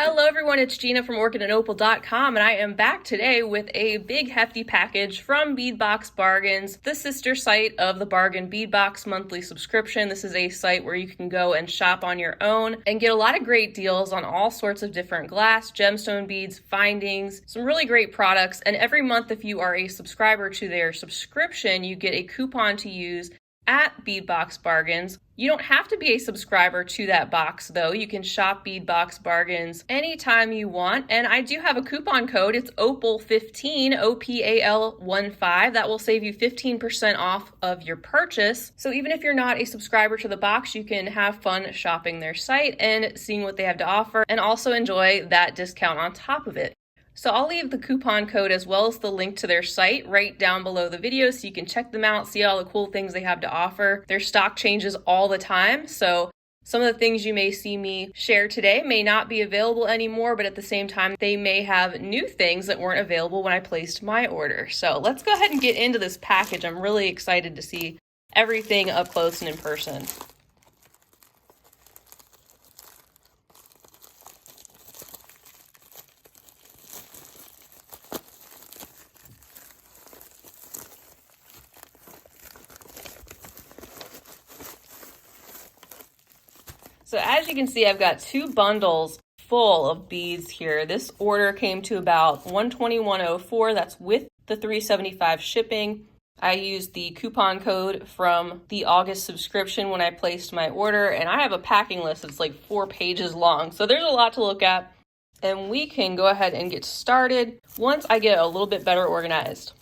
Hello everyone, it's Gina from Orchid and Opal.com, and I am back today with a big hefty package from Bead Box Bargains, the sister site of the Bargain Bead Box monthly subscription. This is a site where you can go and shop on your own and get a lot of great deals on all sorts of different glass, gemstone beads, findings, some really great products. And every month, if you are a subscriber to their subscription, you get a coupon to use at Bead Box Bargains. You don't have to be a subscriber to that box though. You can shop Bead Box Bargains anytime you want. And I do have a coupon code. It's Opal15, OPAL15. That will save you 15% off of your purchase. So even if you're not a subscriber to the box, you can have fun shopping their site and seeing what they have to offer and also enjoy that discount on top of it. So I'll leave the coupon code as well as the link to their site right down below the video so you can check them out, see all the cool things they have to offer. Their stock changes all the time, so some of the things you may see me share today may not be available anymore, but at the same time, they may have new things that weren't available when I placed my order. So let's go ahead and get into this package. I'm really excited to see everything up close and in person. So as you can see, I've got two bundles full of beads here. This order came to about $121.04. That's with the $375 shipping. I used the coupon code from the August subscription when I placed my order, and I have a packing list that's like 4 pages long. So there's a lot to look at, and we can go ahead and get started once I get a little bit better organized.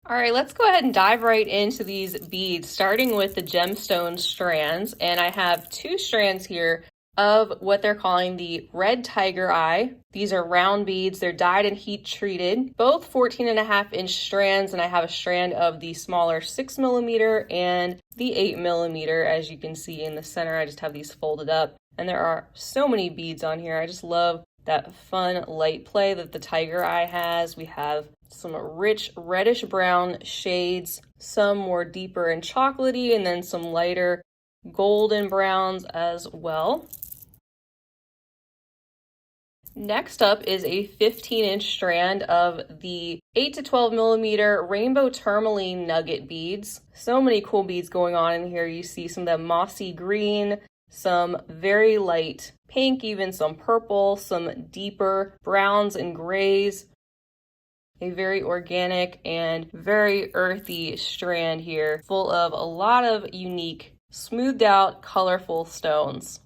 All right, let's go ahead and dive right into these beads, starting with the gemstone strands. And I have 2 strands here of what they're calling the red tiger eye. These are round beads. They're dyed and heat treated, both 14.5-inch strands. And I have a strand of the smaller 6mm and the 8mm. As you can see in the center, I just have these folded up. And there are so many beads on here. I just love that fun light play that the tiger eye has. We have some rich reddish brown shades, some more deeper and chocolatey, and then some lighter golden browns as well. Next up is a 15-inch strand of the 8 to 12mm rainbow tourmaline nugget beads. So many cool beads going on in here. You see some of that mossy green, some very light pink, even some purple, some deeper browns and grays. A very organic and very earthy strand here, full of a lot of unique, smoothed out, colorful stones.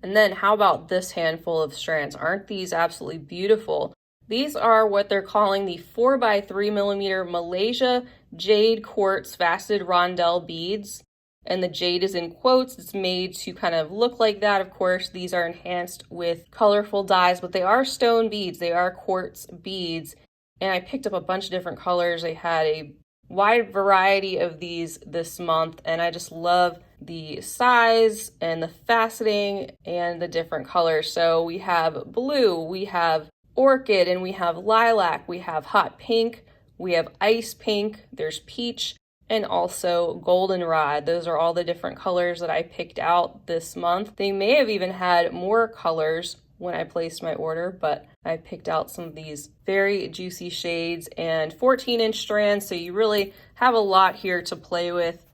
And then how about this handful of strands? Aren't these absolutely beautiful? These are what they're calling the 4x3mm Malaysia Jade Quartz Faceted Rondelle beads. And the jade is in quotes. It's made to kind of look like that. Of course, these are enhanced with colorful dyes, but they are stone beads. They are quartz beads. And I picked up a bunch of different colors. They had a wide variety of these this month, and I just love the size and the faceting and the different colors. So we have blue, we have orchid, and we have lilac, we have hot pink, we have ice pink, there's peach, and also goldenrod. Those are all the different colors that I picked out this month. They may have even had more colors when I placed my order, but I picked out some of these very juicy shades and 14-inch strands, so you really have a lot here to play with.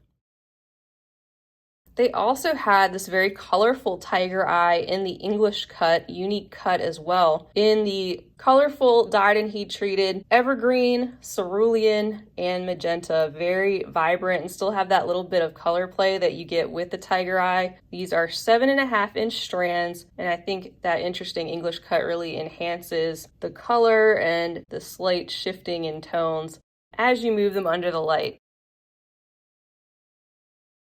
They also had this very colorful tiger eye in the English cut, unique cut as well, in the colorful dyed and heat treated evergreen, cerulean, and magenta. Very vibrant and still have that little bit of color play that you get with the tiger eye. These are 7.5-inch strands, and I think that interesting English cut really enhances the color and the slight shifting in tones as you move them under the light.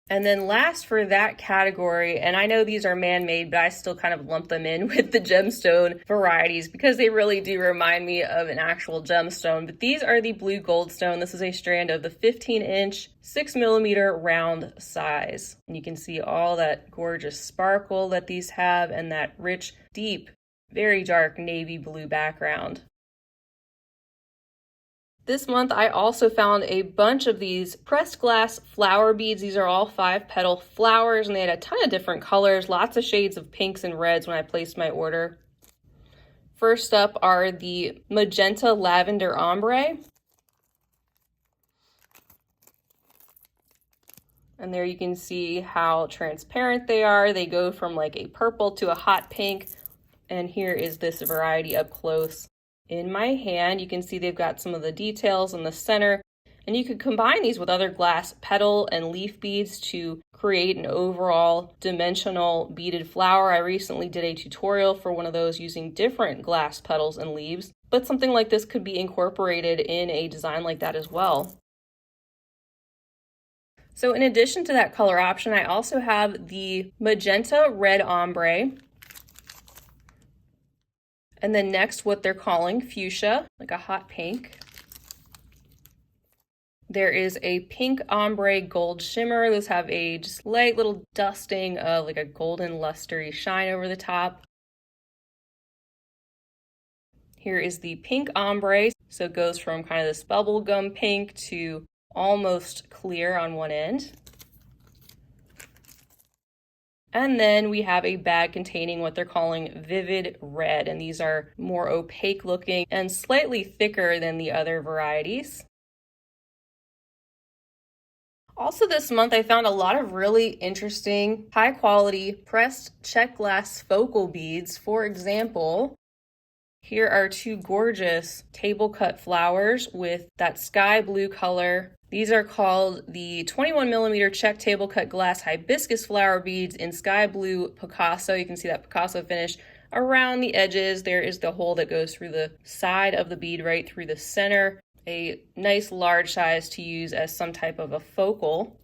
And then last for that category, and I know these are man-made, but I still kind of lump them in with the gemstone varieties because they really do remind me of an actual gemstone. But these are the blue goldstone. This is a strand of the 15-inch, 6mm round size. And you can see all that gorgeous sparkle that these have and that rich, deep, very dark navy blue background. This month I also found a bunch of these pressed glass flower beads. These are all 5-petal flowers and they had a ton of different colors, lots of shades of pinks and reds when I placed my order. First up are the magenta lavender ombre. And there you can see how transparent they are. They go from like a purple to a hot pink. And here is this variety up close. In my hand, you can see they've got some of the details in the center, and you could combine these with other glass petal and leaf beads to create an overall dimensional beaded flower. I recently did a tutorial for one of those using different glass petals and leaves, but something like this could be incorporated in a design like that as well. So in addition to that color option, I also have the magenta red ombre. And then next, what they're calling fuchsia, like a hot pink. There is a pink ombre gold shimmer. Those have a just light little dusting of like a golden lustery shine over the top. Here is the pink ombre. So it goes from kind of this bubblegum pink to almost clear on one end. And then we have a bag containing what they're calling vivid red, and these are more opaque looking and slightly thicker than the other varieties. Also this month I found a lot of really interesting high quality pressed Czech glass focal beads. For example, here are two gorgeous table cut flowers with that sky blue color. These are called the 21mm Czech table cut glass hibiscus flower beads in sky blue Picasso. You can see that Picasso finish around the edges. There is the hole that goes through the side of the bead right through the center. A nice large size to use as some type of a focal.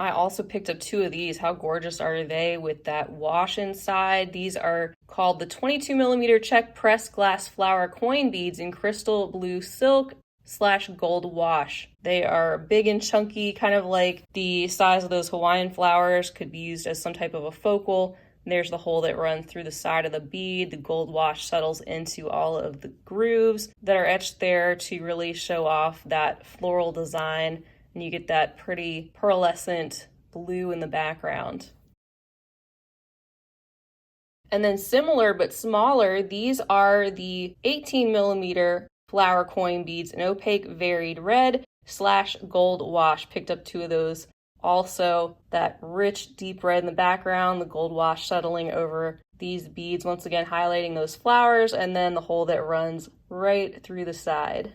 I also picked up two of these. How gorgeous are they with that wash inside? These are called the 22mm Czech pressed glass flower coin beads in crystal blue silk / gold wash. They are big and chunky, kind of like the size of those Hawaiian flowers, could be used as some type of a focal. And there's the hole that runs through the side of the bead. The gold wash settles into all of the grooves that are etched there to really show off that floral design. And you get that pretty pearlescent blue in the background. And then similar but smaller, these are the 18mm flower coin beads in opaque varied red / gold wash. Picked up two of those. Also that rich deep red in the background, the gold wash settling over these beads, once again highlighting those flowers, and then the hole that runs right through the side.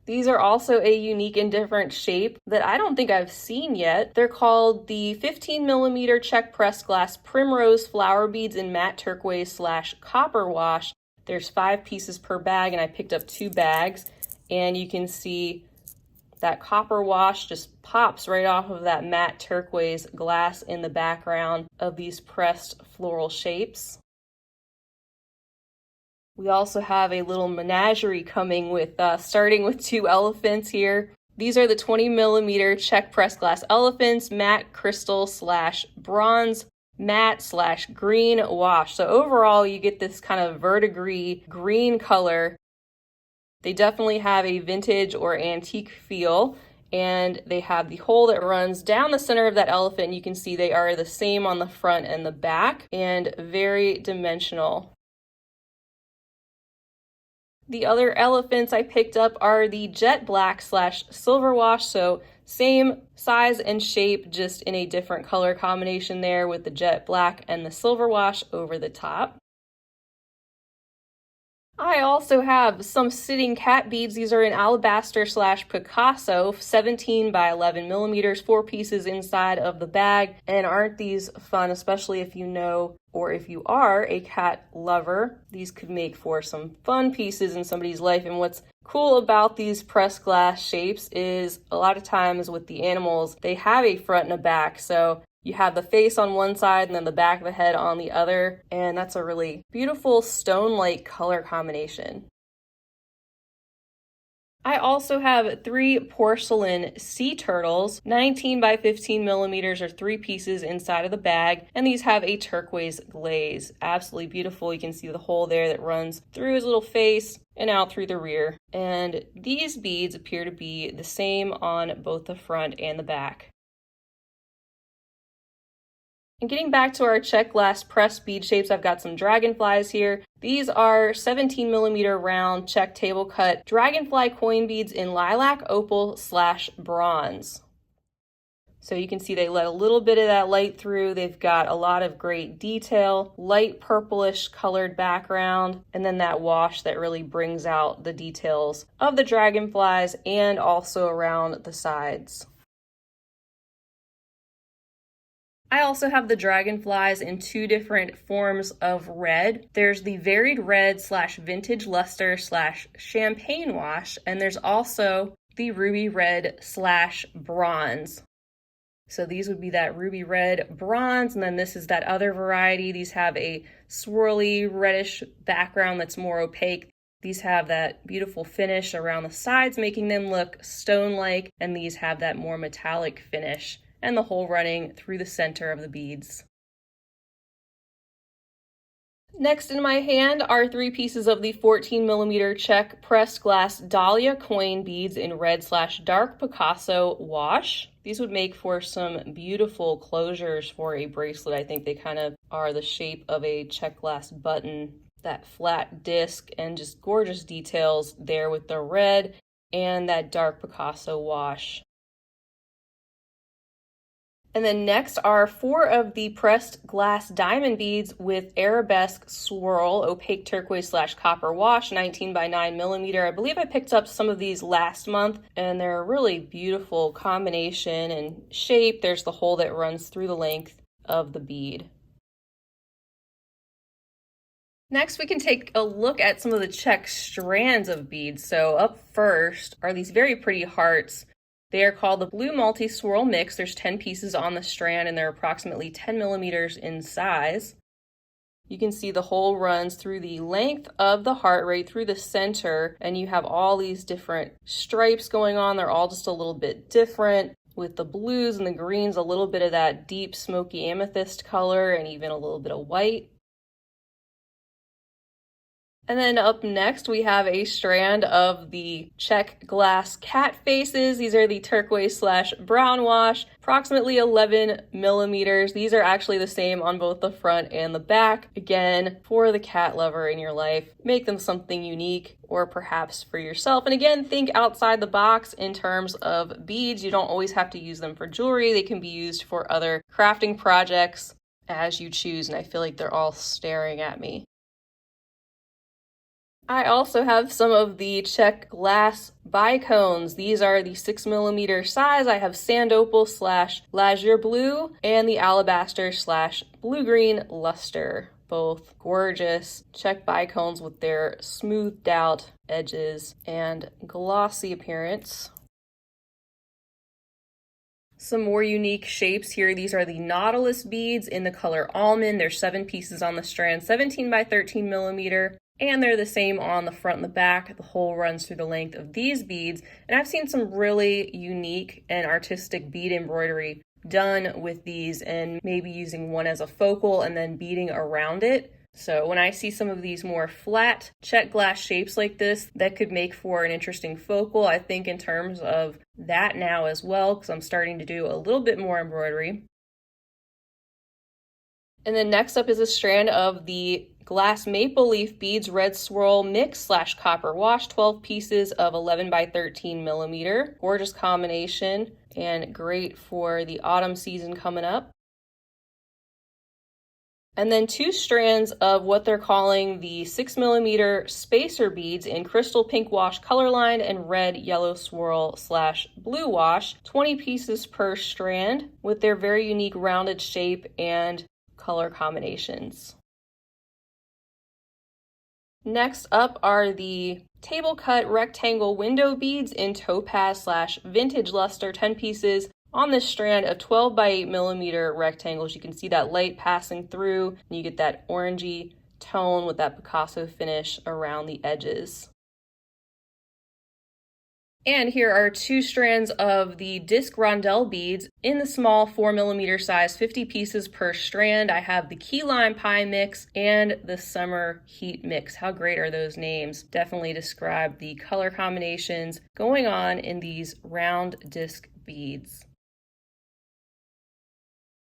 These are also a unique and different shape that I don't think I've seen yet. They're called the 15mm Czech pressed glass primrose flower beads in matte turquoise / copper wash. There's 5 pieces per bag, and I picked up 2 bags, and you can see that copper wash just pops right off of that matte turquoise glass in the background of these pressed floral shapes. We also have a little menagerie coming with starting with 2 elephants here. These are the 20mm Czech pressed glass elephants, matte crystal / bronze matte / green wash. So overall you get this kind of verdigris green color. They definitely have a vintage or antique feel, and they have the hole that runs down the center of that elephant. You can see they are the same on the front and the back, and very dimensional. The other elephants I picked up are the jet black / silver wash, so same size and shape, just in a different color combination there with the jet black and the silver wash over the top. I also have some sitting cat beads. These are in alabaster / Picasso, 17 by 11mm, 4 pieces inside of the bag. And aren't these fun, especially if you know or if you are a cat lover? These could make for some fun pieces in somebody's life. And what's cool about these pressed glass shapes is a lot of times with the animals, they have a front and a back. So you have the face on one side and then the back of the head on the other, and that's a really beautiful stone-like color combination. I also have 3 porcelain sea turtles, 19 by 15 millimeters or 3 pieces inside of the bag, and these have a turquoise glaze. Absolutely beautiful. You can see the hole there that runs through his little face and out through the rear. And these beads appear to be the same on both the front and the back. And getting back to our Czech glass pressed bead shapes, I've got some dragonflies here. These are 17 millimeter round Czech table cut dragonfly coin beads in lilac, opal / bronze. So you can see they let a little bit of that light through. They've got a lot of great detail, light purplish colored background, and then that wash that really brings out the details of the dragonflies and also around the sides. I also have the dragonflies in 2 different forms of red. There's the varied red / vintage luster / champagne wash, and there's also the ruby red / bronze. So these would be that ruby red bronze, and then this is that other variety. These have a swirly reddish background that's more opaque. These have that beautiful finish around the sides, making them look stone-like, and these have that more metallic finish, and the hole running through the center of the beads. Next in my hand are 3 pieces of the 14 millimeter Czech pressed glass Dahlia coin beads in red / dark Picasso wash. These would make for some beautiful closures for a bracelet. I think they kind of are the shape of a Czech glass button. That flat disc and just gorgeous details there with the red and that dark Picasso wash. And then next are 4 of the pressed glass diamond beads with arabesque swirl, opaque turquoise / copper wash, 19 by 9 millimeter. I believe I picked up some of these last month, and they're a really beautiful combination and shape. There's the hole that runs through the length of the bead. Next, we can take a look at some of the Czech strands of beads. So up first are these very pretty hearts. They are called the Blue Multi-Swirl Mix. There's 10 pieces on the strand, and they're approximately 10 millimeters in size. You can see the hole runs through the length of the heart, right through the center, and you have all these different stripes going on. They're all just a little bit different, with the blues and the greens, a little bit of that deep smoky amethyst color, and even a little bit of white. And then up next, we have a strand of the Czech glass cat faces. These are the turquoise / brown wash, approximately 11 millimeters. These are actually the same on both the front and the back. Again, for the cat lover in your life, make them something unique, or perhaps for yourself. And again, think outside the box in terms of beads. You don't always have to use them for jewelry. They can be used for other crafting projects as you choose. And I feel like they're all staring at me. I also have some of the Czech glass bicones. These are the 6 millimeter size. I have sand opal / lazure blue and the alabaster / blue-green luster. Both gorgeous Czech bicones with their smoothed out edges and glossy appearance. Some more unique shapes here. These are the Nautilus beads in the color almond. There's 7 pieces on the strand, 17 by 13 millimeter. And they're the same on the front and the back. The hole runs through the length of these beads. And I've seen some really unique and artistic bead embroidery done with these, and maybe using one as a focal and then beading around it. So when I see some of these more flat Czech glass shapes like this, that could make for an interesting focal. I think in terms of that now as well, because I'm starting to do a little bit more embroidery. And then next up is a strand of the glass maple leaf beads red swirl mix / copper wash, 12 pieces of 11 by 13 millimeter. Gorgeous combination and great for the autumn season coming up. And then 2 strands of what they're calling the 6 millimeter spacer beads in crystal pink wash color line and red yellow swirl / blue wash, 20 pieces per strand with their very unique rounded shape and color combinations. Next up are the table cut rectangle window beads in topaz / vintage luster, 10 pieces on this strand of 12 by 8 millimeter rectangles. You can see that light passing through, and you get that orangey tone with that Picasso finish around the edges. And here are 2 strands of the disc rondelle beads in the small 4mm size, 50 pieces per strand. I have the key lime pie mix and the summer heat mix. How great are those names? Definitely describe the color combinations going on in these round disc beads.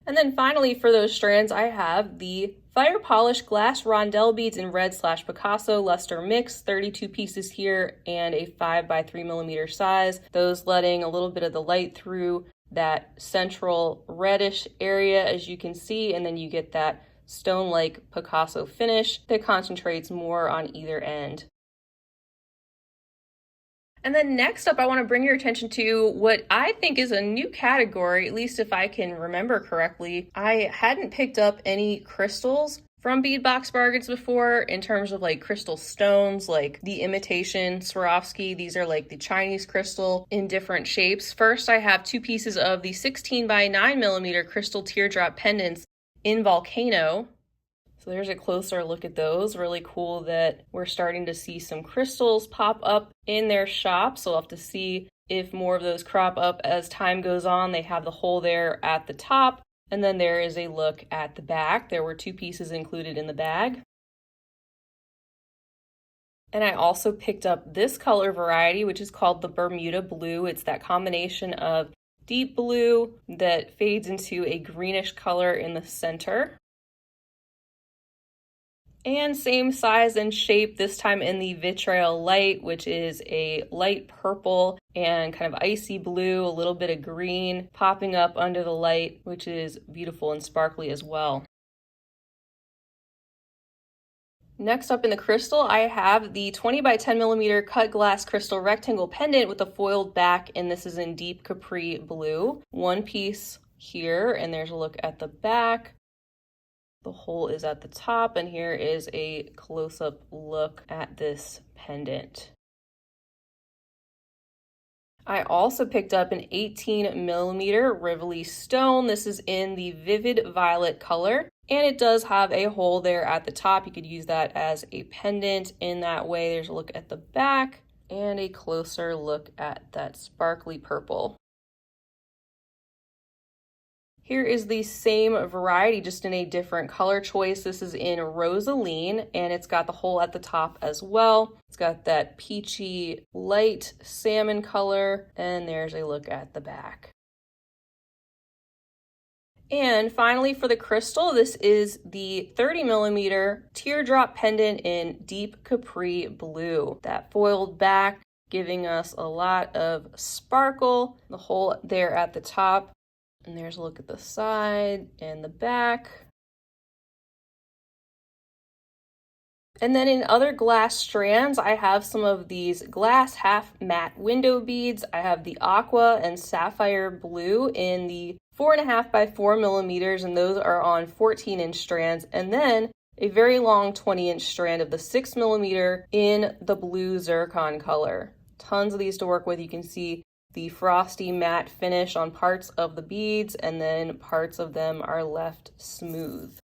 And then finally for those strands, I have the fire polished glass rondelle beads in red/Picasso luster mix, 32 pieces here and a 5x3mm size. Those letting a little bit of the light through that central reddish area, as you can see, and then you get that stone-like Picasso finish that concentrates more on either end. And then next up, I want to bring your attention to what I think is a new category, at least if I can remember correctly. I hadn't picked up any crystals from Bead Box Bargains before in terms of like crystal stones, like the imitation Swarovski. These are like the Chinese crystal in different shapes. First, I have 2 pieces of the 16x9mm crystal teardrop pendants in volcano. So there's a closer look at those. Really cool that we're starting to see some crystals pop up in their shop. So we'll have to see if more of those crop up as time goes on. They have the hole there at the top. And then there is a look at the back. There were 2 pieces included in the bag. And I also picked up this color variety, which is called the Bermuda Blue. It's that combination of deep blue that fades into a greenish color in the center. And same size and shape, this time in the Vitriol Light, which is a light purple and kind of icy blue, a little bit of green popping up under the light, which is beautiful and sparkly as well. Next up in the crystal, I have the 20x10mm cut glass crystal rectangle pendant with a foiled back, and this is in deep capri blue. 1 piece here, and there's a look at the back. The hole is at the top, and here is a close-up look at this pendant. I also picked up an 18mm Rivoli stone. This is in the vivid violet color, and it does have a hole there at the top. You could use that as a pendant in that way. There's a look at the back and a closer look at that sparkly purple. Here is the same variety, just in a different color choice. This is in Rosaline, and it's got the hole at the top as well. It's got that peachy light salmon color, and there's a look at the back. And finally for the crystal, this is the 30mm teardrop pendant in deep capri blue. That foiled back giving us a lot of sparkle, the hole there at the top. And there's a look at the side and the back. And then in other glass strands, I have some of these glass half matte window beads. I have the aqua and sapphire blue in the 4.5x4mm, and those are on 14-inch strands. And then a very long 20-inch strand of the 6mm in the blue zircon color. Tons of these to work with. You can see the frosty matte finish on parts of the beads, and then parts of them are left smooth.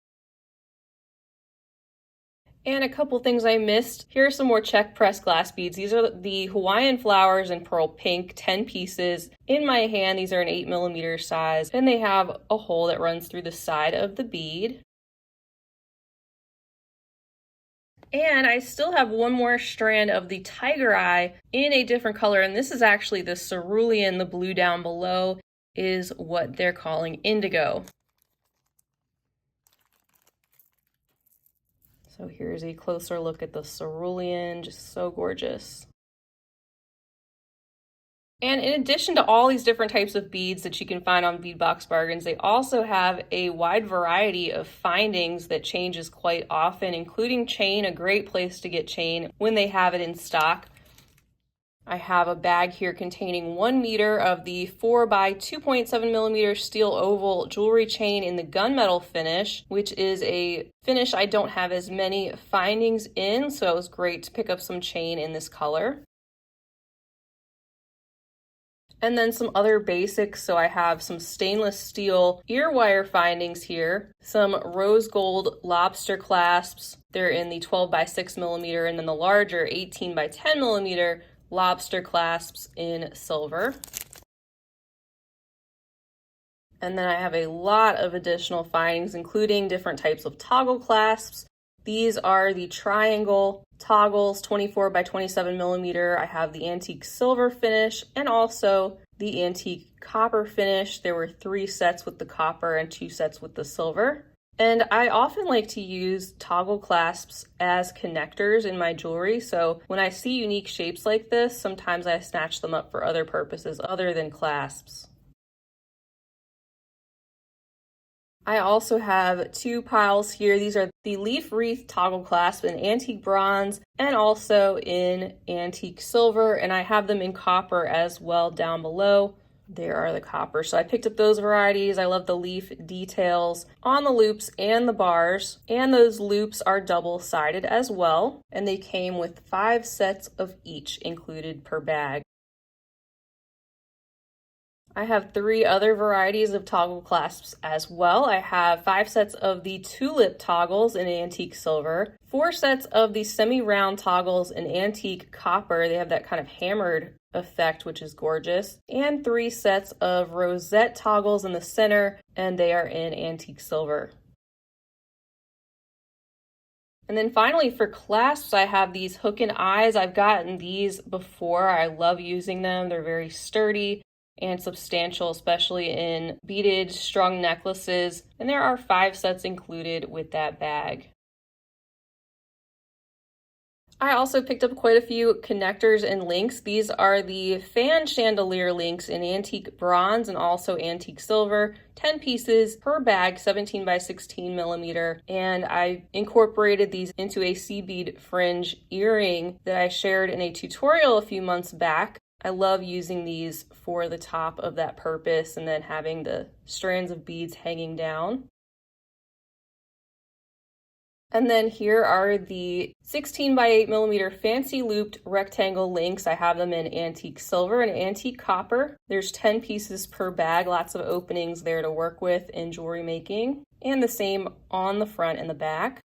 And a couple things I missed. Here are some more Czech pressed glass beads. These are the Hawaiian flowers in pearl pink, 10 pieces. In my hand, these are an 8mm size, and they have a hole that runs through the side of the bead. And I still have one more strand of the tiger eye in a different color, and this is actually the cerulean. The blue down below is what they're calling indigo. So here's a closer look at the cerulean, just so gorgeous. And in addition to all these different types of beads that you can find on Bead Box Bargains, they also have a wide variety of findings that changes quite often, including chain, a great place to get chain when they have it in stock. I have a bag here containing 1 meter of the 4x2.7mm steel oval jewelry chain in the gunmetal finish, which is a finish I don't have as many findings in, so it was great to pick up some chain in this color. And then some other basics, so I have some stainless steel ear wire findings here, some rose gold lobster clasps. They're in the 12x6mm, and then the larger 18x10mm lobster clasps in silver. And then I have a lot of additional findings, including different types of toggle clasps. These are the triangle toggles, 24 by 27 millimeter. I have the antique silver finish and also the antique copper finish. There were 3 sets with the copper and 2 sets with the silver. And I often like to use toggle clasps as connectors in my jewelry. So when I see unique shapes like this, sometimes I snatch them up for other purposes other than clasps. I also have 2 piles here. These are the leaf wreath toggle clasp in antique bronze and also in antique silver, and I have them in copper as well down below. There are the copper. So I picked up those varieties. I love the leaf details on the loops and the bars, and those loops are double-sided as well, and they came with 5 sets of each included per bag. I have 3 other varieties of toggle clasps as well. I have 5 sets of the tulip toggles in antique silver, 4 sets of the semi-round toggles in antique copper. They have that kind of hammered effect, which is gorgeous, and 3 sets of rosette toggles in the center, and they are in antique silver. And then finally for clasps, I have these hook and eyes. I've gotten these before. I love using them. They're very sturdy and substantial, especially in beaded strung necklaces. And there are 5 sets included with that bag. I also picked up quite a few connectors and links. These are the fan chandelier links in antique bronze and also antique silver, 10 pieces per bag, 17 by 16 millimeter. And I incorporated these into a sea bead fringe earring that I shared in a tutorial a few months back. I love using these for the top of that purpose and then having the strands of beads hanging down. And then here are the 16 by 8 millimeter fancy looped rectangle links. I have them in antique silver and antique copper. There's 10 pieces per bag, lots of openings there to work with in jewelry making, and the same on the front and the back.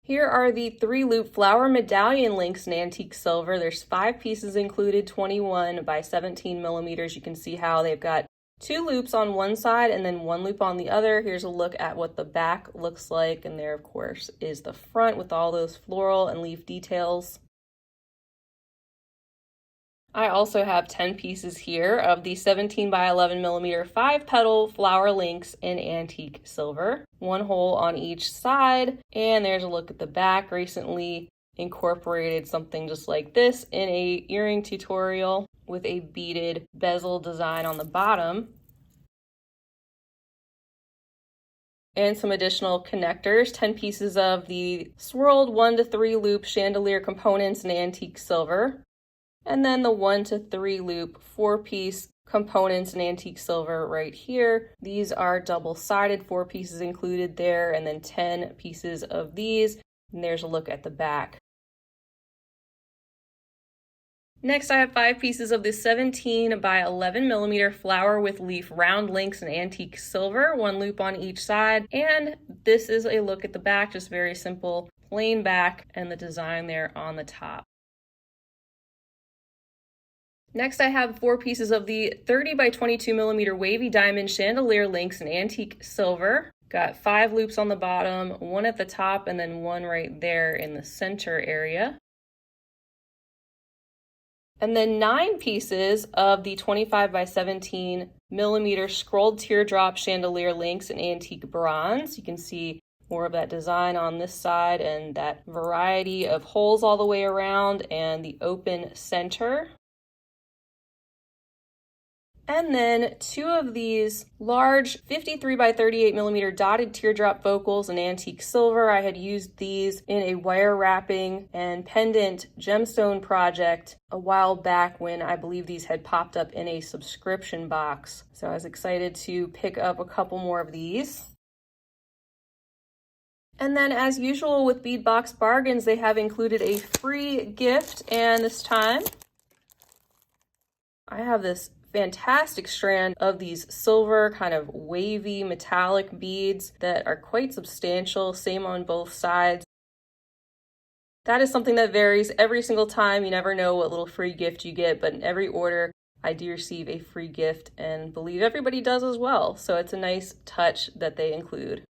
Here are the 3 loop flower medallion links in antique silver. There's 5 pieces included, 21 by 17 millimeters. You can see how they've got 2 loops on one side and then 1 loop on the other. Here's a look at what the back looks like. And there, of course, is the front with all those floral and leaf details. I also have 10 pieces here of the 17 by 11 millimeter 5 petal flower links in antique silver, 1 hole on each side. And there's a look at the back. Recently incorporated something just like this in a earring tutorial with a beaded bezel design on the bottom. And some additional connectors, 10 pieces of the swirled 1 to 3 loop chandelier components in antique silver. And then the 1 to 3 loop 4-piece components in antique silver right here. These are double-sided, 4 pieces included there, and then 10 pieces of these. And there's a look at the back. Next, I have 5 pieces of the 17 by 11 millimeter flower with leaf round links in antique silver, 1 loop on each side. And this is a look at the back, just very simple, plain back, and the design there on the top. Next, I have 4 pieces of the 30 by 22 millimeter wavy diamond chandelier links in antique silver. Got 5 loops on the bottom, 1 at the top, and then 1 right there in the center area. And then 9 pieces of the 25 by 17 millimeter scrolled teardrop chandelier links in antique bronze. You can see more of that design on this side and that variety of holes all the way around and the open center. And then 2 of these large 53 by 38 millimeter dotted teardrop focals in antique silver. I had used these in a wire wrapping and pendant gemstone project a while back when I believe these had popped up in a subscription box. So I was excited to pick up a couple more of these. And then as usual with Bead Box Bargains, they have included a free gift, and this time I have this fantastic strand of these silver kind of wavy metallic beads that are quite substantial, same on both sides. That is something that varies every single time. You never know what little free gift you get, but in every order, I do receive a free gift and believe everybody does as well. So it's a nice touch that they include.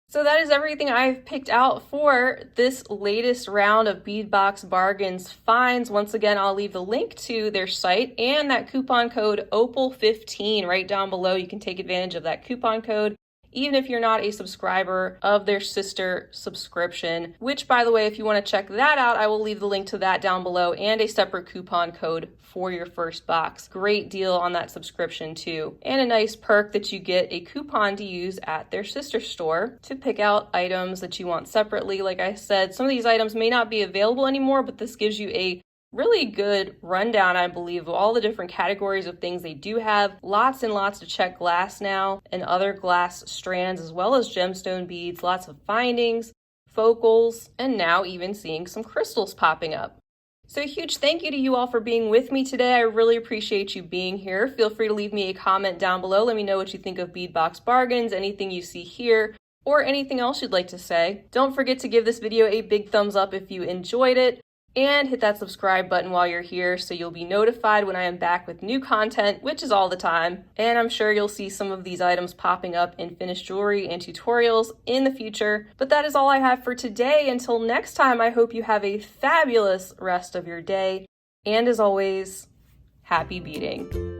So that is everything I've picked out for this latest round of Bead Box Bargains finds. Once again, I'll leave the link to their site and that coupon code OPAL15 right down below. You can take advantage of that coupon code, even if you're not a subscriber of their sister subscription, which, by the way, if you want to check that out, I will leave the link to that down below and a separate coupon code for your first box. Great deal on that subscription too. And a nice perk that you get a coupon to use at their sister store to pick out items that you want separately. Like I said, some of these items may not be available anymore, but this gives you a really good rundown, I believe, of all the different categories of things they do have. Lots and lots of Czech glass now and other glass strands, as well as gemstone beads, lots of findings, focals, and now even seeing some crystals popping up. So a huge thank you to you all for being with me today. I really appreciate you being here. Feel free to leave me a comment down below. Let me know what you think of Bead Box Bargains, anything you see here, or anything else you'd like to say. Don't forget to give this video a big thumbs up if you enjoyed it, and hit that subscribe button while you're here so you'll be notified when I am back with new content, which is all the time. And I'm sure you'll see some of these items popping up in finished jewelry and tutorials in the future. But that is all I have for today. Until next time, I hope you have a fabulous rest of your day. And as always, happy beading.